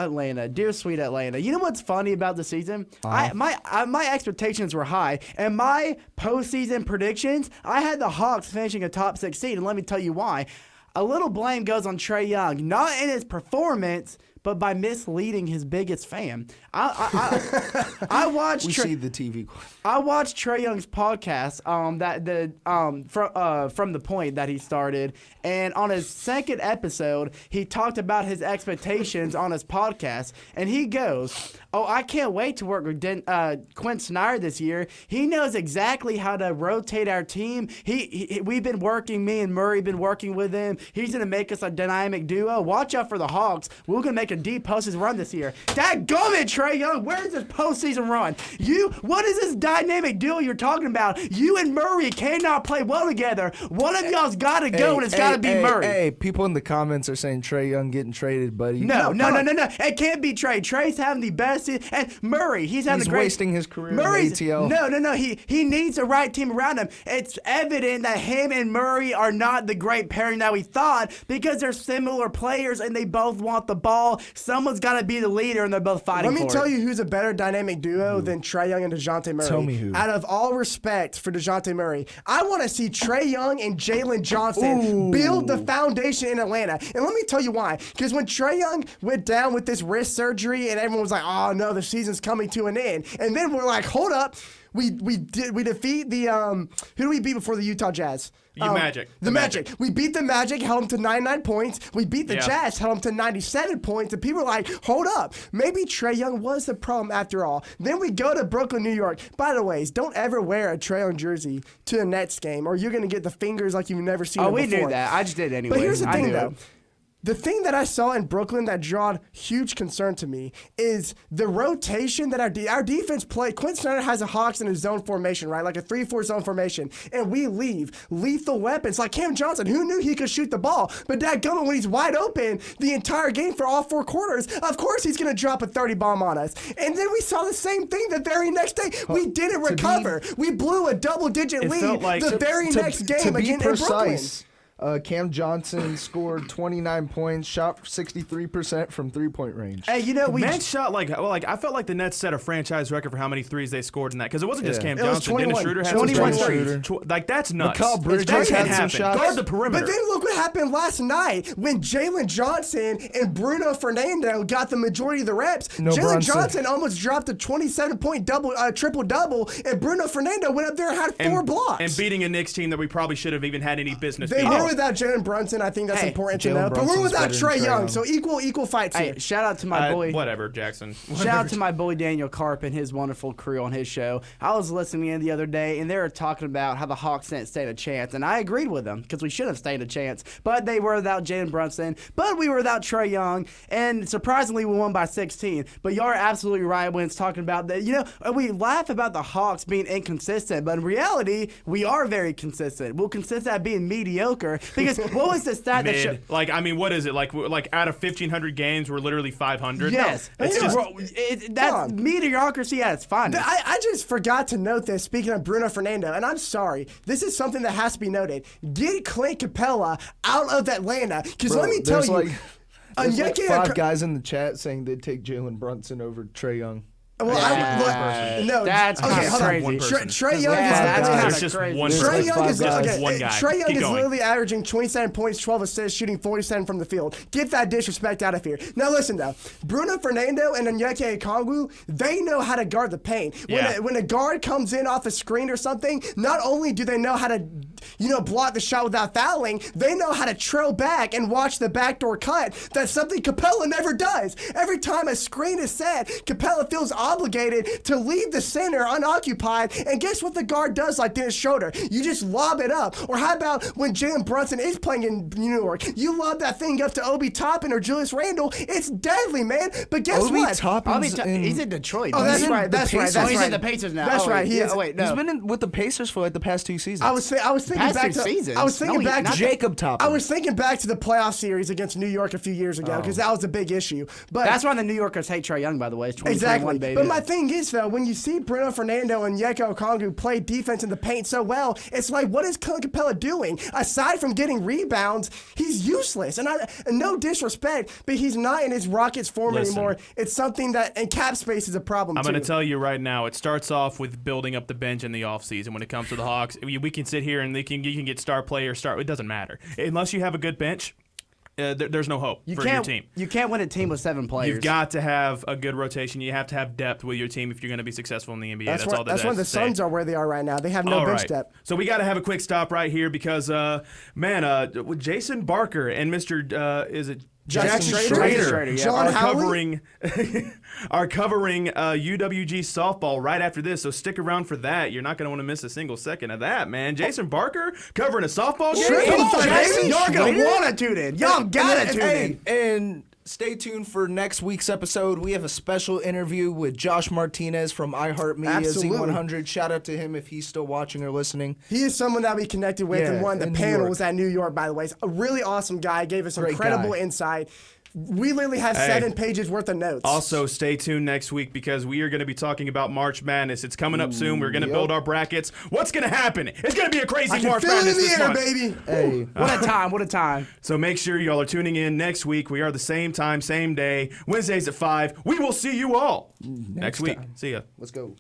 Atlanta, dear sweet Atlanta. You know what's funny about the season? My expectations were high, and my postseason predictions, I had the Hawks finishing a top 6 seed, and let me tell you why. A little blame goes on Trae Young, not in his performance, but by misleading his biggest fan. I watched. We see the TV. I watched Trae Young's podcast from the point that he started, and on his second episode, he talked about his expectations on his podcast, and he goes, "Oh, I can't wait to work with Quinn Snyder this year. He knows exactly how to rotate our team. We've been working. Me and Murray been working with him. He's gonna make us a dynamic duo. Watch out for the Hawks. We're gonna make a deep postseason run this year." Dadgummit, Trae Young, where's this postseason run? What is this dynamic duo you're talking about? You and Murray cannot play well together. One of y'all's got to go, and it's got to be Murray. Hey, people in the comments are saying Trae Young getting traded, buddy. No. It can't be Trae. Trae's having the best season. And Murray, he's having the great. Wasting his career Murray's, in ATL. No. He needs the right team around him. It's evident that him and Murray are not the great pairing that we thought because they're similar players and they both want the ball. Someone's got to be the leader, and they're both fighting Let me for tell it. you who's a better dynamic duo than Trae Young and DeJounte Murray. Tell me who. Out of all respect for DeJounte Murray, I want to see Trae Young and Jalen Johnson build the foundation in Atlanta. And let me tell you why. Because when Trae Young went down with this wrist surgery and everyone was like, "Oh no, the season's coming to an end," and then we're like, "Hold up, we defeat the who do we beat before the Utah Jazz?" Magic. The Magic. We beat the Magic, held them to 99 points. We beat the Yeah. Jazz, held them to 97 points. And people are like, hold up. Maybe Trae Young was the problem after all. Then we go to Brooklyn, New York. By the way, don't ever wear a Trae Young jersey to a Nets game or you're going to get the fingers like you've never seen Oh, them we before. knew that. I just did anyway. But here's the thing, though. It. The thing that I saw in Brooklyn that drawed huge concern to me is the rotation that our defense play. Quinn Snyder has a Hawks in a zone formation, right? Like a 3-4 zone formation. And we leave lethal weapons like Cam Johnson. Who knew he could shoot the ball? But dadgummit, when he's wide open the entire game for all 4 quarters, of course he's going to drop a 30 bomb on us. And then we saw the same thing the very next day. We didn't recover. We blew a double-digit lead the very next game again in Brooklyn. Cam Johnson scored 29 points, shot 63% from three-point range. Hey, you know, Nets shot I felt like the Nets set a franchise record for how many threes they scored in that because it wasn't just Cam It was Johnson. Dennis 21. Schroeder had 21 some threes. Like that's nuts. Mikal Bridges that can't had some happen. shots. Guard the perimeter. But then look what happened last night when Jalen Johnson and Bruno Fernando got the majority of the reps. No Jalen Brunson. Johnson almost dropped a 27-point triple-double, and Bruno Fernando went up there and had 4 blocks. And beating a Knicks team that we probably should have even had any business They beating. literally without Jalen Brunson. I think that's Hey, important to Jalen know. But we're Brunson's without better than Trae Trae Young, Young. so equal fights Hey, here. shout out to my boy. Whatever, Jackson. Shout out to my boy Daniel Karp and his wonderful crew on his show. I was listening in the other day, and they were talking about how the Hawks didn't stand a chance, and I agreed with them because we should have stayed a chance. But they were without Jalen Brunson, but we were without Trae Young, and surprisingly, we won by 16. But y'all are absolutely right when it's talking about that. You know, we laugh about the Hawks being inconsistent, but in reality, we are very consistent. We'll consist at being mediocre because what was the stat that showed? Like, I mean, what is it? Like out of 1,500 games, we're literally 500? Yes. No, it's just... That's mediocrity at its finest. I just forgot to note this, speaking of Bruno Fernando, and I'm sorry. This is something that has to be noted. Get Clint Capella out of Atlanta. Because let me tell you. There's like 5 guys in the chat saying they'd take Jalen Brunson over Trae Young. Well, that's okay, hold on. crazy. Trae Young is just one Trae Young is just one guy. Trae Young Keep is going. literally averaging 27 points, 12 assists, shooting 47 from the field. Get that disrespect out of here. Now listen though, Bruno Fernando and Onyeka Okongwu, they know how to guard the paint. When a guard comes in off a screen or something, not only do they know how to, block the shot without fouling, they know how to trail back and watch the backdoor cut. That's something Capella never does. Every time a screen is set, Capella feels obligated to leave the center unoccupied, and guess what the guard does like Dennis Schroeder? You just lob it up. Or how about when Jalen Brunson is playing in New York? You lob that thing up to Obi Toppin or Julius Randle. It's deadly, man. But guess what? He's in Detroit. Oh, that's right. That's right. He's in the Pacers now. That's right. He is. Wait, no. He's been with the Pacers for like the past 2 seasons. I was thinking back to Jacob Toppin. I was thinking back to the playoff series against New York a few years ago because that was a big issue. But that's why the New Yorkers hate Trae Young, by the way. It's 2021, baby. But my thing is, though, when you see Bruno Fernando and Onyeka Okongwu play defense in the paint so well, it's like, what is Clint Capella doing? Aside from getting rebounds, he's useless. And no disrespect, but he's not in his Rockets form anymore. It's something that, and cap space is a problem, I'm going to tell you right now, it starts off with building up the bench in the offseason when it comes to the Hawks. We can sit here and you can get star player, it doesn't matter. Unless you have a good bench, there's no hope for your team. You can't win a team with 7 players. You've got to have a good rotation. You have to have depth with your team if you're going to be successful in the NBA. That's why the Suns are where they are right now. They have no bench depth. So we got to have a quick stop right here because, Jason Barker and Mr. Is it Jackson Schrader are covering UWG softball right after this, so stick around for that. You're not going to want to miss a single second of that, man. Jason Barker covering a softball game. Y'all going to want to tune in. Y'all got to tune in. And stay tuned for next week's episode. We have a special interview with Josh Martinez from iHeartMedia Z100. Shout out to him if he's still watching or listening. He is someone that we connected with and one of the panels at New York, by the way. He's a really awesome guy. Gave us incredible insight. We literally have 7 pages worth of notes. Also, stay tuned next week because we are going to be talking about March Madness. It's coming up soon. We're going to build our brackets. What's going to happen? It's going to be a crazy March Madness this month. Baby. Hey. What a time. So make sure y'all are tuning in next week. We are the same time, same day, Wednesdays at 5. We will see you all next week. See ya. Let's go.